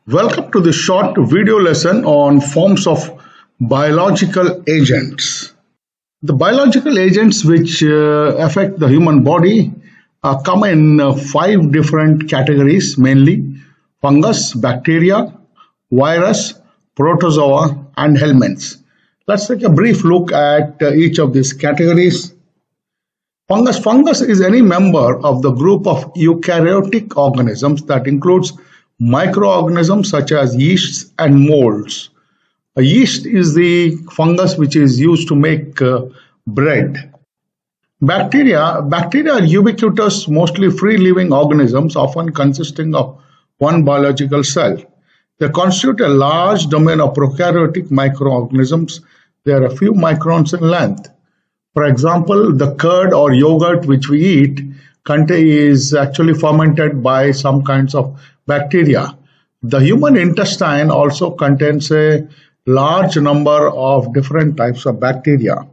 Welcome to this short video lesson on forms of biological agents. The biological agents which affect the human body come in five different categories, mainly fungus, bacteria, virus, protozoa, and helminths. Let's take a brief look at each of these categories. Fungus is any member of the group of eukaryotic organisms that includes microorganisms such as yeasts and molds. A yeast is the fungus which is used to make bread. Bacteria are ubiquitous, mostly free-living organisms, often consisting of one biological cell. They constitute a large domain of prokaryotic microorganisms. They are a few microns in length. For example, the curd or yogurt which we eat is actually fermented by some kinds of bacteria. The human intestine also contains a large number of different types of bacteria.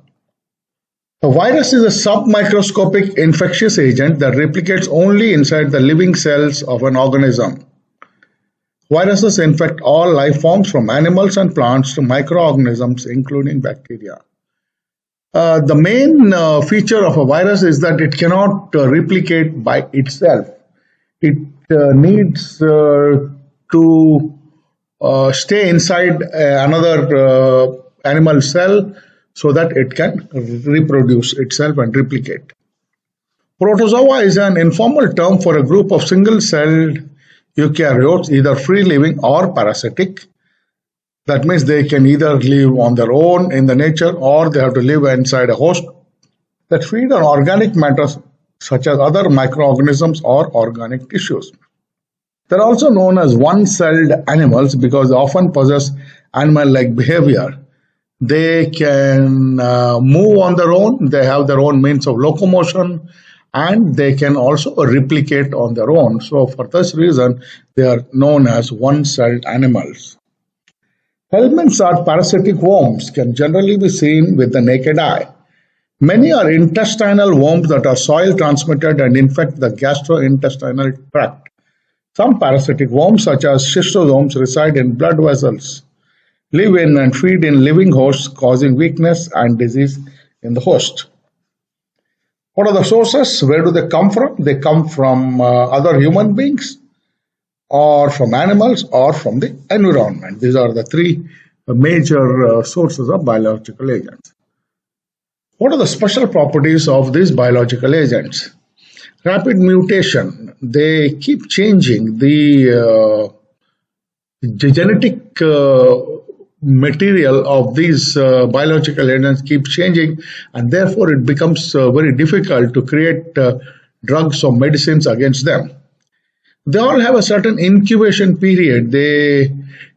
A virus is a submicroscopic infectious agent that replicates only inside the living cells of an organism. Viruses infect all life forms from animals and plants to microorganisms, including bacteria. The main feature of a virus is that it cannot replicate by itself. It needs to stay inside another animal cell so that it can reproduce itself and replicate. Protozoa is an informal term for a group of single-celled eukaryotes, either free-living or parasitic. That means they can either live on their own in the nature or they have to live inside a host that feed on organic matter such as other microorganisms or organic tissues. They're also known as one-celled animals because they often possess animal-like behavior. They can move on their own, they have their own means of locomotion, and they can also replicate on their own. So for this reason, they are known as one-celled animals. Helminths are parasitic worms, can generally be seen with the naked eye. Many are intestinal worms that are soil transmitted and infect the gastrointestinal tract. Some parasitic worms, such as schistosomes, reside in blood vessels, live in and feed in living hosts, causing weakness and disease in the host. What are the sources? Where do they come from? They come from other human beings, or from animals, or from the environment. These are the three major sources of biological agents. What are the special properties of these biological agents? Rapid mutation. They keep changing. The genetic material of these biological agents keeps changing, and therefore it becomes very difficult to create drugs or medicines against them. They all have a certain incubation period. They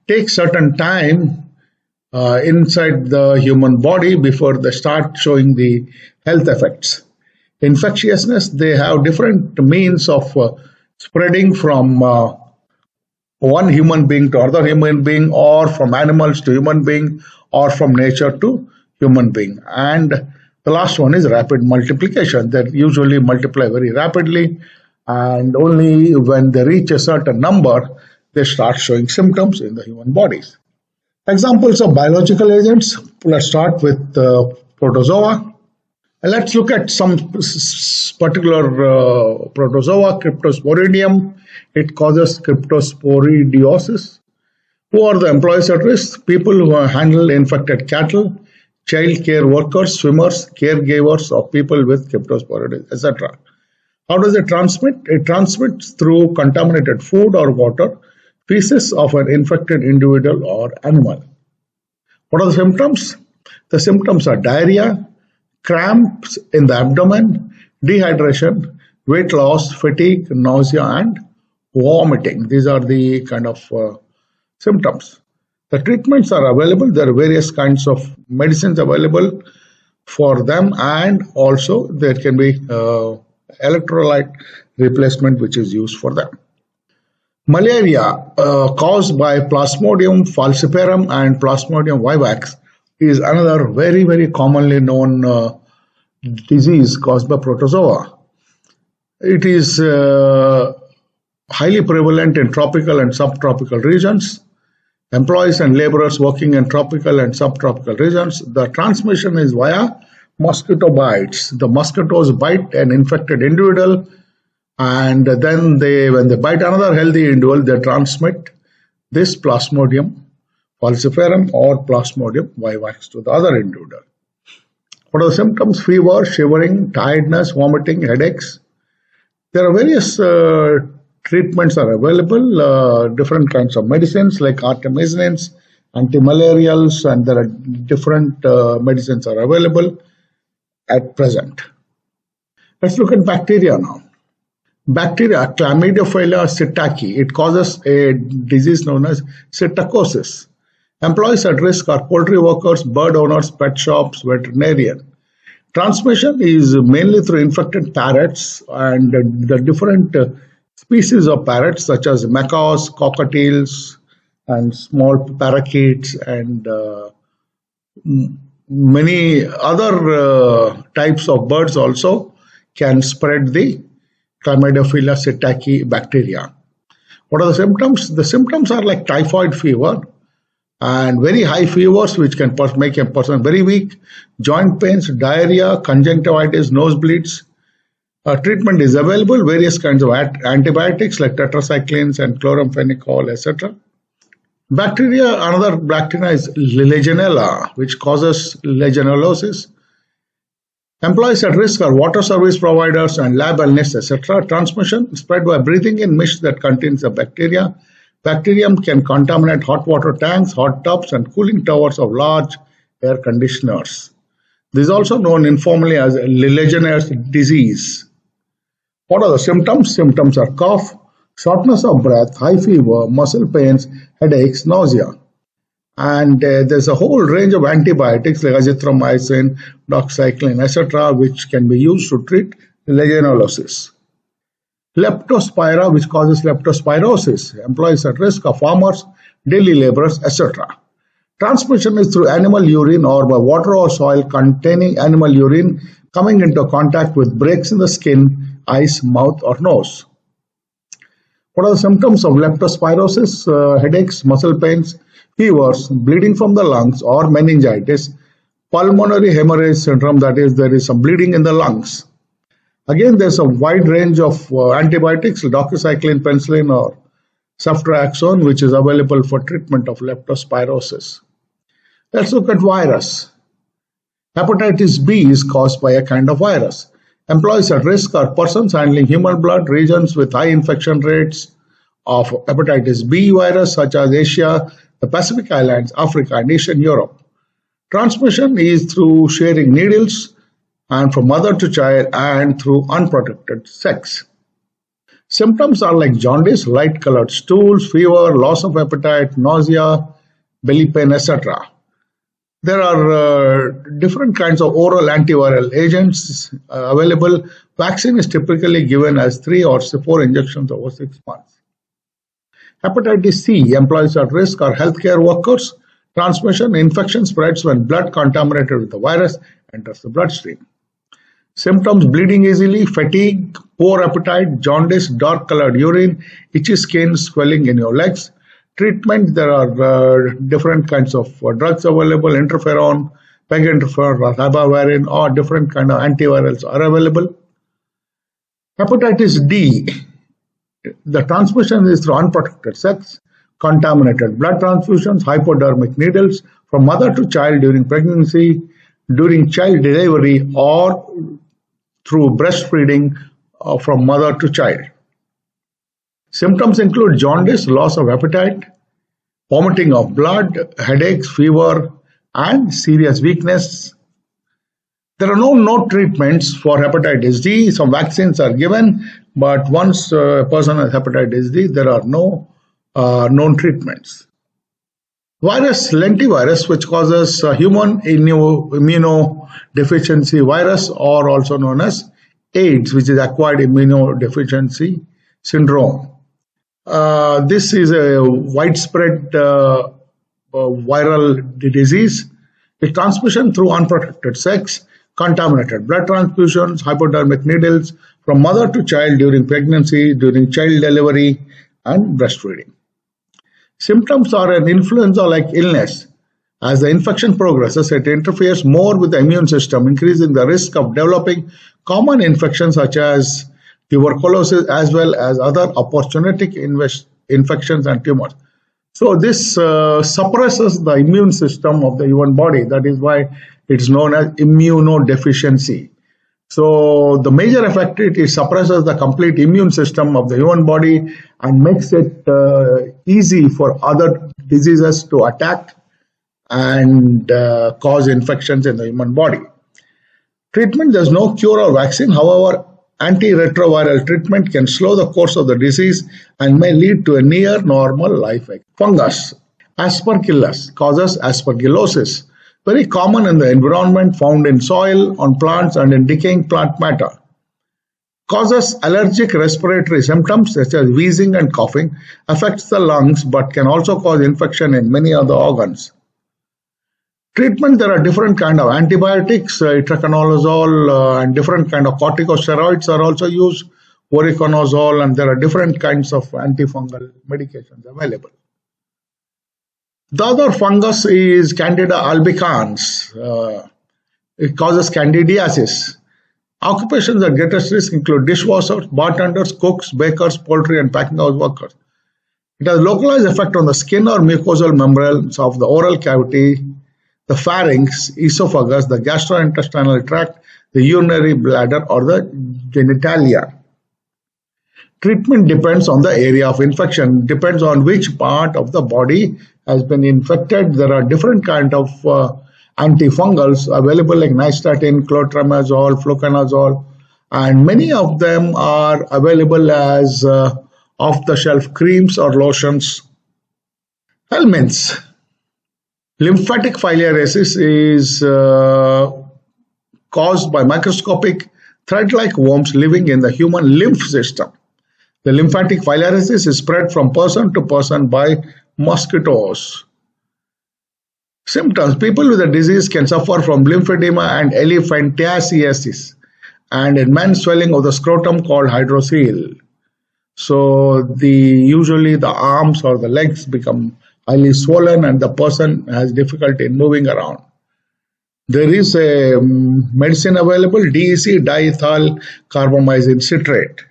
take certain time inside the human body before they start showing the health effects. Infectiousness, they have different means of spreading from one human being to other human being, or from animals to human being, or from nature to human being. And the last one is rapid multiplication. They usually multiply very rapidly, and only when they reach a certain number, they start showing symptoms in the human bodies. Examples of biological agents. Let's start with protozoa. Let's look at some particular protozoa, Cryptosporidium. It causes cryptosporidiosis. Who are the employees at risk? People who handle infected cattle, child care workers, swimmers, caregivers of people with cryptosporidium, etc. How does it transmit? It transmits through contaminated food or water, feces of an infected individual or animal. What are the symptoms? The symptoms are diarrhea, cramps in the abdomen, dehydration, weight loss, fatigue, nausea, and vomiting. These are the kind of symptoms. The treatments are available. There are various kinds of medicines available for them, and also there can be electrolyte replacement which is used for them. Malaria caused by Plasmodium falciparum and Plasmodium vivax is another very, very commonly known disease caused by protozoa. It is highly prevalent in tropical and subtropical regions. Employees and laborers working in tropical and subtropical regions. The transmission is via mosquito bites. The mosquitoes bite an infected individual, and then when they bite another healthy individual, they transmit this Plasmodium falciparum or Plasmodium vivax to the other individual. What are the symptoms? Fever, shivering, tiredness, vomiting, headaches. There are various treatments are available, different kinds of medicines like artemisinin, antimalarials, and there are different medicines are available at present. Let's look at bacteria now. Bacteria, Chlamydophila psittaci, it causes a disease known as psittacosis. Employees at risk are poultry workers, bird owners, pet shops, veterinarian. Transmission is mainly through infected parrots and the different species of parrots such as macaws, cockatiels, and small parakeets, and many other types of birds also can spread the Chlamydophila psittaci bacteria. What are the symptoms? The symptoms are like typhoid fever and very high fevers, which can make a person very weak, joint pains, diarrhea, conjunctivitis, nosebleeds. Treatment is available, various kinds of antibiotics like tetracyclines and chloramphenicol, etc. Bacteria, another bacteria is Legionella, which causes legionellosis. Employees at risk are water service providers and lab analysts, etc. Transmission spread by breathing in mist that contains the bacteria. Bacterium can contaminate hot water tanks, hot tubs, and cooling towers of large air conditioners. This is also known informally as Legionnaire's disease. What are the symptoms? Symptoms are cough, shortness of breath, high fever, muscle pains, headaches, nausea. And there's a whole range of antibiotics like azithromycin, doxycycline, etc., which can be used to treat legionellosis. Leptospira, which causes leptospirosis. Employees at risk are farmers, daily laborers, etc. Transmission is through animal urine or by water or soil containing animal urine coming into contact with breaks in the skin, eyes, mouth, or nose. What are the symptoms of leptospirosis? Headaches, muscle pains, fevers, bleeding from the lungs or meningitis, pulmonary hemorrhage syndrome, that is, there is some bleeding in the lungs. Again, there's a wide range of antibiotics, doxycycline, penicillin, or ceftriaxone, which is available for treatment of leptospirosis. Let's look at virus. Hepatitis-B is caused by a kind of virus. Employees at risk are persons handling human blood, regions with high infection rates of hepatitis-B virus, such as Asia, the Pacific Islands, Africa, and Eastern Europe. Transmission is through sharing needles and from mother to child and through unprotected sex. Symptoms are like jaundice, light-colored stools, fever, loss of appetite, nausea, belly pain, etc. There are different kinds of oral antiviral agents available. Vaccine is typically given as 3 or 4 injections over 6 months. Hepatitis C, employees at risk are healthcare workers. Transmission, infection spreads when blood contaminated with the virus enters the bloodstream. Symptoms: bleeding easily, fatigue, poor appetite, jaundice, dark-colored urine, itchy skin, swelling in your legs. Treatment: there are different kinds of drugs available, interferon, peginterferon, or ribavirin, or different kind of antivirals are available. Hepatitis D, the transmission is through unprotected sex, contaminated blood transfusions, hypodermic needles from mother to child during pregnancy, during child delivery, or through breastfeeding from mother to child. Symptoms include jaundice, loss of appetite, vomiting of blood, headaches, fever, and serious weakness. There are no treatments for hepatitis D. Some vaccines are given, but once a person has hepatitis D, there are no known treatments. Virus, lentivirus, which causes human immunodeficiency virus, or also known as AIDS, which is acquired immunodeficiency syndrome. This is a widespread viral disease. The transmission through unprotected sex, contaminated blood transfusions, hypodermic needles from mother to child during pregnancy, during child delivery, and breastfeeding. Symptoms are an influenza-like illness. As the infection progresses, it interferes more with the immune system, increasing the risk of developing common infections such as tuberculosis as well as other opportunistic infections and tumors. So this suppresses the immune system of the human body. That is why it's known as immunodeficiency. So the major effect it suppresses the complete immune system of the human body and makes it easy for other diseases to attack and cause infections in the human body. Treatment, there's no cure or vaccine. However, antiretroviral treatment can slow the course of the disease and may lead to a near normal life. Fungus, Aspergillus, causes aspergillosis, very common in the environment, found in soil, on plants, and in decaying plant matter. Causes allergic respiratory symptoms such as wheezing and coughing, affects the lungs, but can also cause infection in many other organs. Treatment, there are different kind of antibiotics, itraconazole, and different kind of corticosteroids are also used, voriconazole, and there are different kinds of antifungal medications available. The other fungus is Candida albicans. It causes candidiasis. Occupations at greatest risk include dishwashers, bartenders, cooks, bakers, poultry, and packing house workers. It has localized effect on the skin or mucosal membranes of the oral cavity, the pharynx, esophagus, the gastrointestinal tract, the urinary bladder, or the genitalia. Treatment depends on the area of infection, depends on which part of the body has been infected. There are different kind of antifungals available like nystatin, clotrimazole, fluconazole, and many of them are available as off-the-shelf creams or lotions. Helminths. Lymphatic filariasis is caused by microscopic thread-like worms living in the human lymph system. The lymphatic filariasis is spread from person to person by mosquitoes. Symptoms. People with the disease can suffer from lymphedema and elephantiasis, and in men swelling of the scrotum called hydrocele. So usually the arms or the legs become highly swollen and the person has difficulty in moving around. There is a medicine available, DEC, diethyl carbamazine citrate.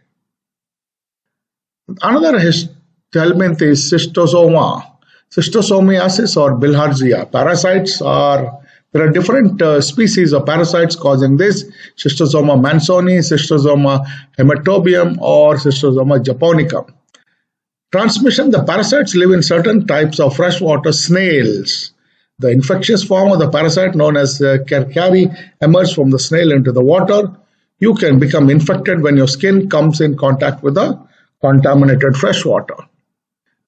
Another helminth is Schistosoma, Schistosomiasis or bilharzia. There are different species of parasites causing this: Schistosoma mansoni, Schistosoma hematobium, or Schistosoma japonicum. Transmission, the parasites live in certain types of freshwater snails. The infectious form of the parasite known as cercari emerges from the snail into the water. You can become infected when your skin comes in contact with the contaminated fresh water.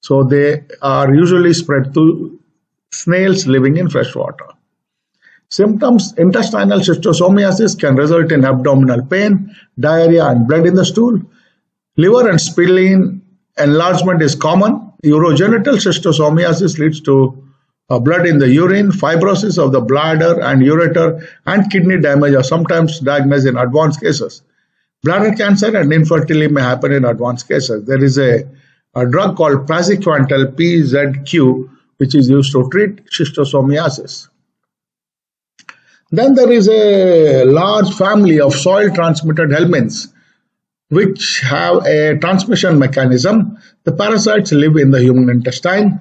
So they are usually spread to snails living in fresh water. Symptoms: intestinal schistosomiasis can result in abdominal pain, diarrhea, and blood in the stool. Liver and spleen enlargement is common. Urogenital schistosomiasis leads to blood in the urine. Fibrosis of the bladder and ureter and kidney damage are sometimes diagnosed in advanced cases. Bladder cancer and infertility may happen in advanced cases. There is a drug called praziquantel, PZQ, which is used to treat schistosomiasis. Then there is a large family of soil-transmitted helminths, which have a transmission mechanism. The parasites live in the human intestine.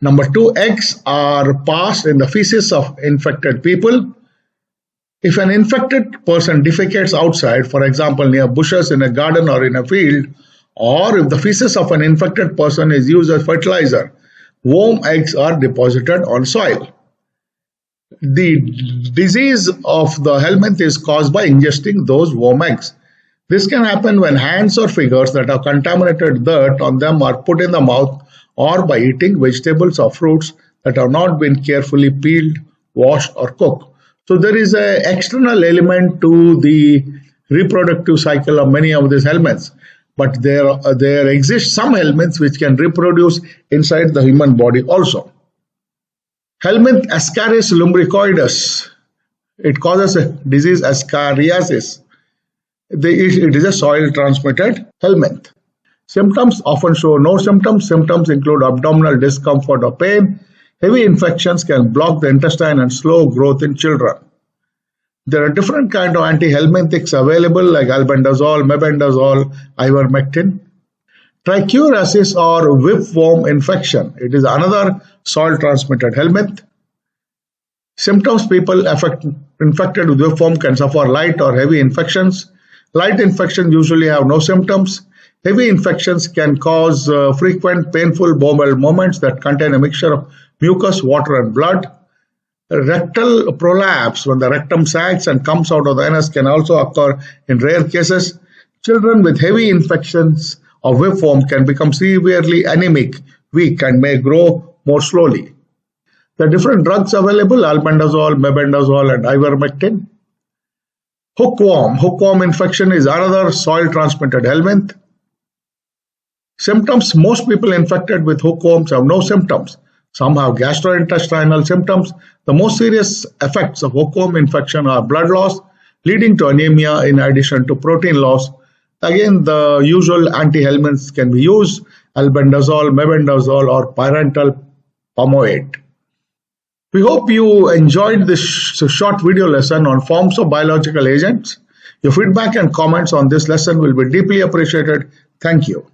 Number 2, eggs are passed in the feces of infected people. If an infected person defecates outside, for example, near bushes in a garden or in a field, or if the feces of an infected person is used as fertilizer, worm eggs are deposited on soil. The disease of the helminth is caused by ingesting those worm eggs. This can happen when hands or fingers that have contaminated dirt on them are put in the mouth, or by eating vegetables or fruits that have not been carefully peeled, washed, or cooked. So there is an external element to the reproductive cycle of many of these helminths. But there exist some helminths which can reproduce inside the human body also. Helminth Ascaris lumbricoides It causes a disease Ascariasis. It is a soil-transmitted helminth. Symptoms often show no symptoms. Symptoms include abdominal discomfort or pain. Heavy infections can block the intestine and slow growth in children. There are different kinds of antihelminthics available like albendazole, mebendazole, ivermectin. Trichuriasis or whipworm infection. It is another soil-transmitted helminth. Symptoms: people infected with whipworm can suffer light or heavy infections. Light infections usually have no symptoms. Heavy infections can cause frequent painful bowel movements that contain a mixture of mucus, water, and blood. Rectal prolapse, when the rectum sags and comes out of the anus, can also occur in rare cases. Children with heavy infections of whipworm can become severely anemic, weak, and may grow more slowly. There are different drugs available: albendazole, mebendazole, and ivermectin. Hookworm. Hookworm infection is another soil-transmitted helminth. Symptoms: most people infected with hookworms have no symptoms. Some have gastrointestinal symptoms. The most serious effects of hookworm infection are blood loss, leading to anemia in addition to protein loss. Again, the usual antihelminths can be used: albendazole, mebendazole, or pyrantel palmoate. We hope you enjoyed this short video lesson on forms of biological agents. Your feedback and comments on this lesson will be deeply appreciated. Thank you.